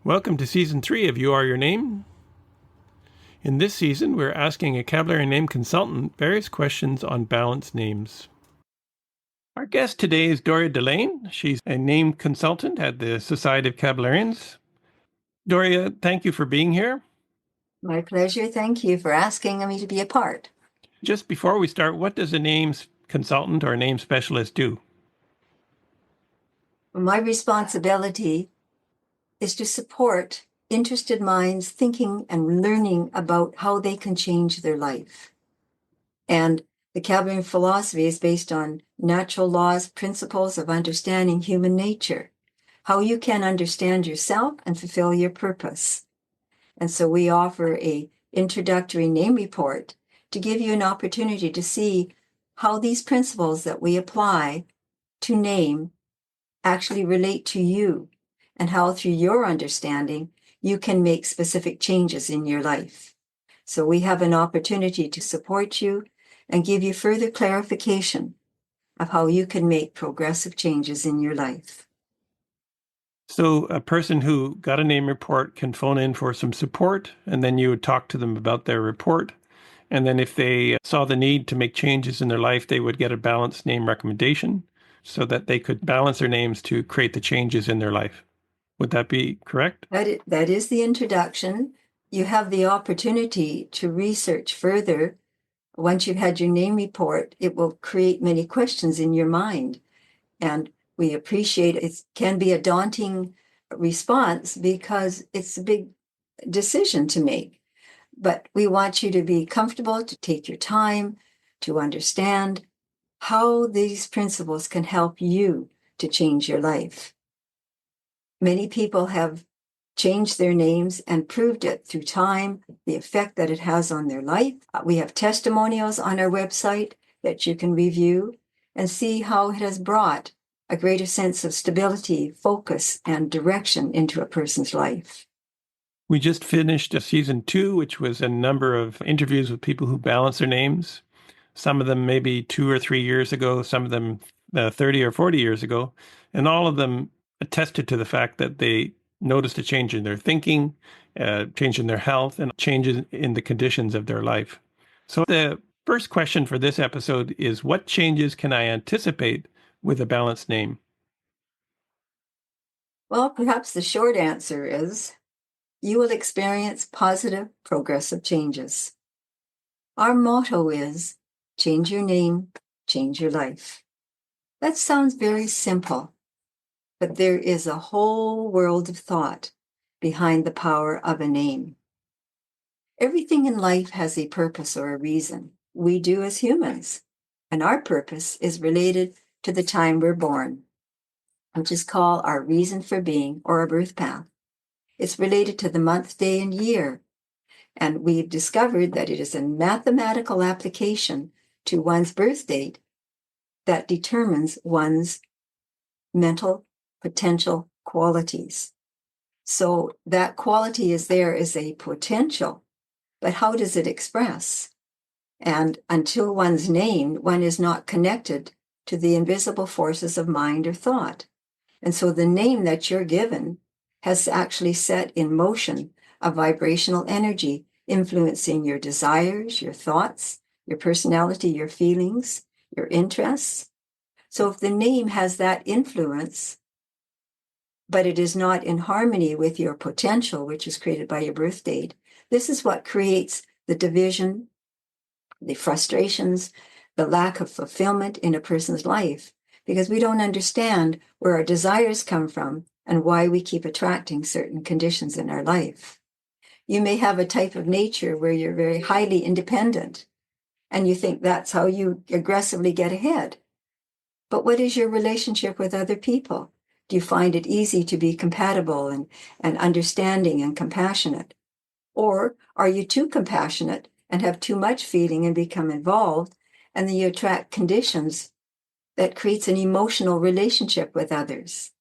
Welcome to Season 3 of You Are Your Name. In this season, we're asking a Kabalarian name consultant various questions on balanced names. Our guest today is Dhorea Delain. She's a name consultant at the Society of Kabalarians. Dhorea, thank you for being here. My pleasure. Thank you for asking me to be a part. Just before we start, what does a names consultant or a name specialist do? My responsibility is to support interested minds thinking and learning about how they can change their life. And the Kabalarian philosophy is based on natural laws, principles of understanding human nature, how you can understand yourself and fulfill your purpose. And so we offer an introductory name report to give you an opportunity to see how these principles that we apply to name actually relate to you and how through your understanding you can make specific changes in your life. So we have an opportunity to support you and give you further clarification of how you can make progressive changes in your life. So a person who got a name report can phone in for some support, and then you would talk to them about their report. And then if they saw the need to make changes in their life, they would get a balanced name recommendation so that they could balance their names to create the changes in their life. Would that be correct? That is the introduction. You have the opportunity to research further. Once you've had your name report, it will create many questions in your mind. And we appreciate it can be a daunting response because it's a big decision to make. But we want you to be comfortable, to take your time, to understand how these principles can help you to change your life. Many people have changed their names and proved it through time, the effect that it has on their life. We have testimonials on our website that you can review and see how it has brought a greater sense of stability, focus, and direction into a person's life. We just finished Season 2, which was a number of interviews with people who balance their names. Some of them maybe 2 or 3 years ago, some of them 30 or 40 years ago. And all of them attested to the fact that they noticed a change in their thinking, change in their health, and changes in the conditions of their life. So the first question for this episode is, what changes can I anticipate with a balanced name? Well, perhaps the short answer is you will experience positive, progressive changes. Our motto is change your name, change your life. That sounds very simple, but there is a whole world of thought behind the power of a name. Everything in life has a purpose or a reason. We do as humans, and our purpose is related to the time we're born, which is called our reason for being or our birth path. It's related to the month, day, and year. And we've discovered that it is a mathematical application to one's birth date that determines one's mental potential qualities. So that quality is there as a potential, but how does it express? And until one's named, one is not connected to the invisible forces of mind or thought. And so the name that you're given has actually set in motion a vibrational energy influencing your desires, your thoughts, your personality, your feelings, your interests. So if the name has that influence, but it is not in harmony with your potential, which is created by your birth date, this is what creates the division, the frustrations, the lack of fulfillment in a person's life, because we don't understand where our desires come from and why we keep attracting certain conditions in our life. You may have a type of nature where you're very highly independent, and you think that's how you aggressively get ahead. But what is your relationship with other people? Do you find it easy to be compatible and understanding and compassionate? Or are you too compassionate and have too much feeling and become involved, and then you attract conditions that creates an emotional relationship with others?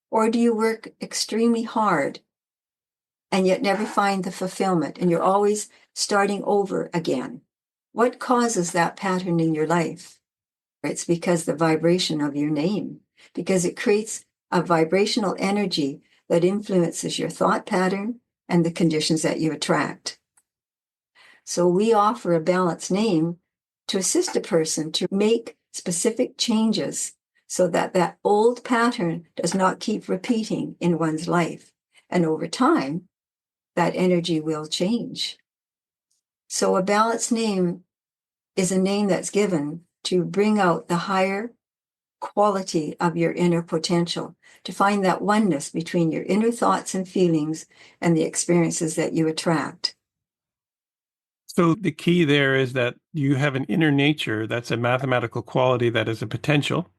Or do you work extremely hard and yet never find the fulfillment, and you're always starting over again? What causes that pattern in your life? It's because the vibration of your name, because it creates a vibrational energy that influences your thought pattern and the conditions that you attract. So we offer a balanced name to assist a person to make specific changes so that that old pattern does not keep repeating in one's life. And over time, that energy will change. So a balanced name is a name that's given to bring out the higher quality of your inner potential, to find that oneness between your inner thoughts and feelings and the experiences that you attract. So the key there is that you have an inner nature that's a mathematical quality that is a potential,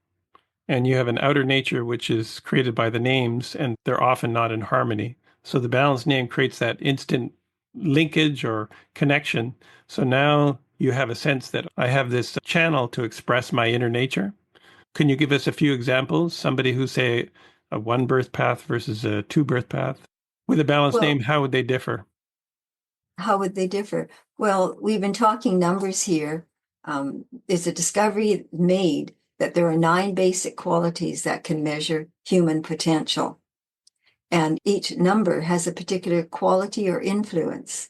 and you have an outer nature which is created by the names, and they're often not in harmony. So the balanced name creates that instant linkage or connection. So now you have a sense that I have this channel to express my inner nature. Can you give us a few examples? Somebody who, say, a one birth path versus a two birth path. With a balanced Well, name, how would they differ? how would they differ? Well, we've been talking numbers here. There's a discovery made that there are 9 basic qualities that can measure human potential. And each number has a particular quality or influence,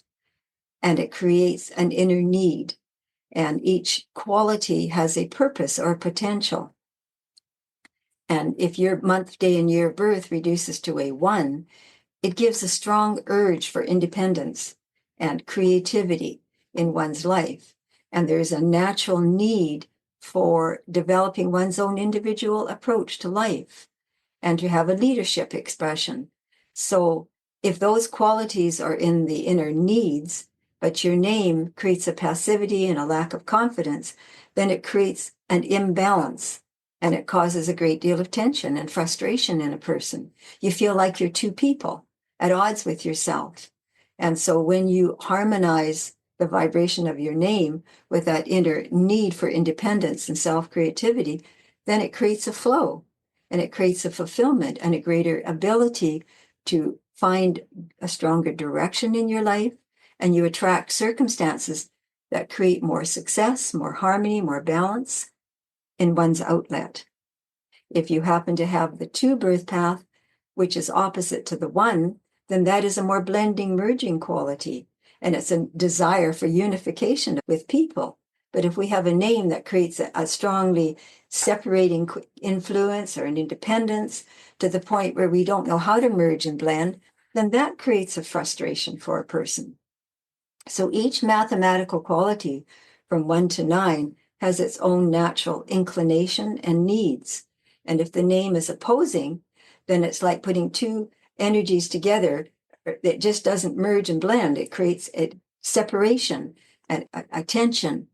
and it creates an inner need. And each quality has a purpose or potential. And if your month, day, and year of birth reduces to a 1, it gives a strong urge for independence and creativity in one's life. And there's a natural need for developing one's own individual approach to life and to have a leadership expression. So if those qualities are in the inner needs, but your name creates a passivity and a lack of confidence, then it creates an imbalance, and it causes a great deal of tension and frustration in a person. You feel like you're two people at odds with yourself. And so when you harmonize the vibration of your name with that inner need for independence and self-creativity, then it creates a flow, and it creates a fulfillment and a greater ability to find a stronger direction in your life, and you attract circumstances that create more success, more harmony, more balance in one's outlet. If you happen to have the 2 birth path, which is opposite to the 1, then that is a more blending, merging quality, and it's a desire for unification with people. But if we have a name that creates a strongly separating influence or an independence to the point where we don't know how to merge and blend, then that creates a frustration for a person. So each mathematical quality from 1 to 9 has its own natural inclination and needs. And if the name is opposing, then it's like putting 2 energies together. It just doesn't merge and blend. It creates a separation and a tension,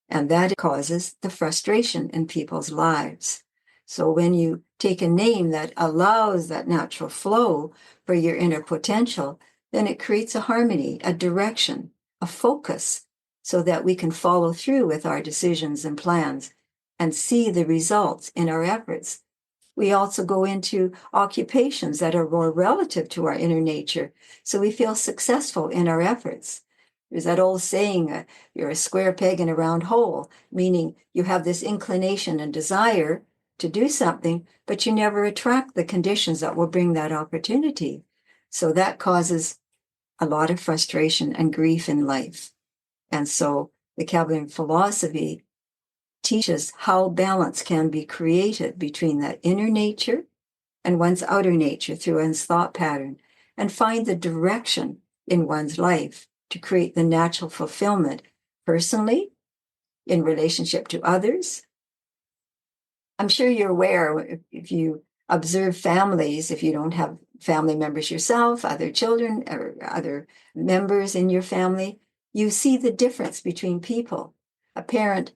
and that causes the frustration in people's lives. So when you take a name that allows that natural flow for your inner potential, then it creates a harmony, a direction, a focus, so that we can follow through with our decisions and plans and see the results in our efforts. We also go into occupations that are more relative to our inner nature, so we feel successful in our efforts. There's that old saying, you're a square peg in a round hole, meaning you have this inclination and desire to do something, but you never attract the conditions that will bring that opportunity. So that causes a lot of frustration and grief in life. And so the Kabbalic philosophy teaches how balance can be created between that inner nature and one's outer nature through one's thought pattern, and find the direction in one's life to create the natural fulfillment personally, in relationship to others. I'm sure you're aware, if you observe families, if you don't have family members yourself, other children or other members in your family, you see the difference between people. A parent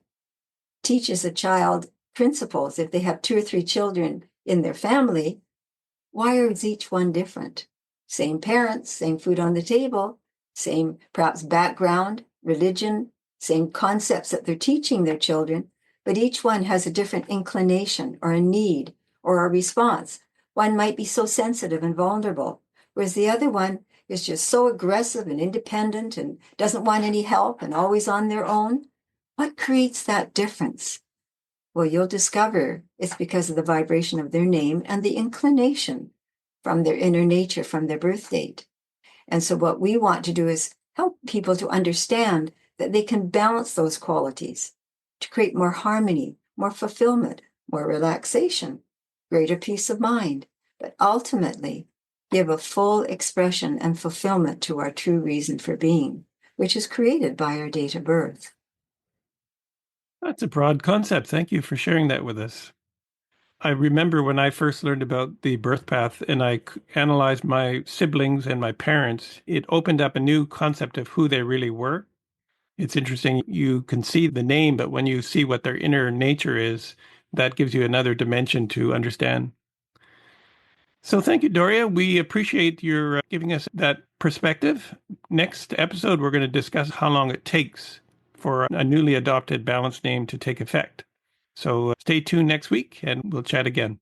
teaches a child principles. If they have 2 or 3 children in their family, why is each one different? Same parents, same food on the table, same perhaps background, religion, same concepts that they're teaching their children, but each one has a different inclination or a need or a response. One might be so sensitive and vulnerable, whereas the other one is just so aggressive and independent and doesn't want any help and always on their own. What creates that difference? Well, you'll discover it's because of the vibration of their name and the inclination from their inner nature, from their birth date. And so what we want to do is help people to understand that they can balance those qualities to create more harmony, more fulfillment, more relaxation, greater peace of mind, but ultimately give a full expression and fulfillment to our true reason for being, which is created by our date of birth. That's a broad concept. Thank you for sharing that with us. I remember when I first learned about the birth path and I analyzed my siblings and my parents, it opened up a new concept of who they really were. It's interesting. You can see the name, but when you see what their inner nature is, that gives you another dimension to understand. So thank you, Dhorea. We appreciate your giving us that perspective. Next episode, we're going to discuss how long it takes for a newly adopted balanced name to take effect. So stay tuned next week and we'll chat again.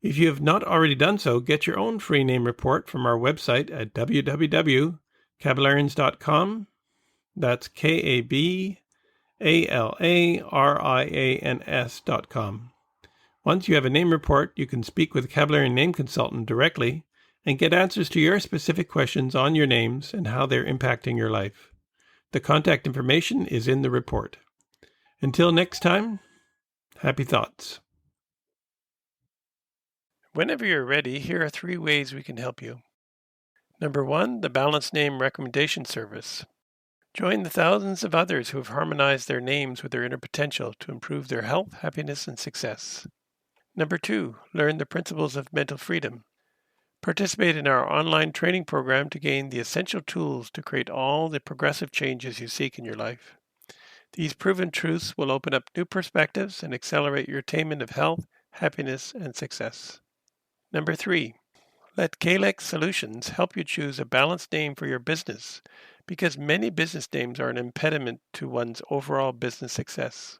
If you have not already done so, get your own free name report from our website at www.kabalarians.com. That's KABALARIANS.com. Once you have a name report, you can speak with a Kabalarian name consultant directly and get answers to your specific questions on your names and how they're impacting your life. The contact information is in the report. Until next time, happy thoughts. Whenever you're ready, here are 3 ways we can help you. Number 1, the Balanced Name Recommendation Service. Join the thousands of others who have harmonized their names with their inner potential to improve their health, happiness, and success. Number 2, learn the principles of mental freedom. Participate in our online training program to gain the essential tools to create all the progressive changes you seek in your life. These proven truths will open up new perspectives and accelerate your attainment of health, happiness, and success. Number 3, let Kalex Solutions help you choose a balanced name for your business, because many business names are an impediment to one's overall business success.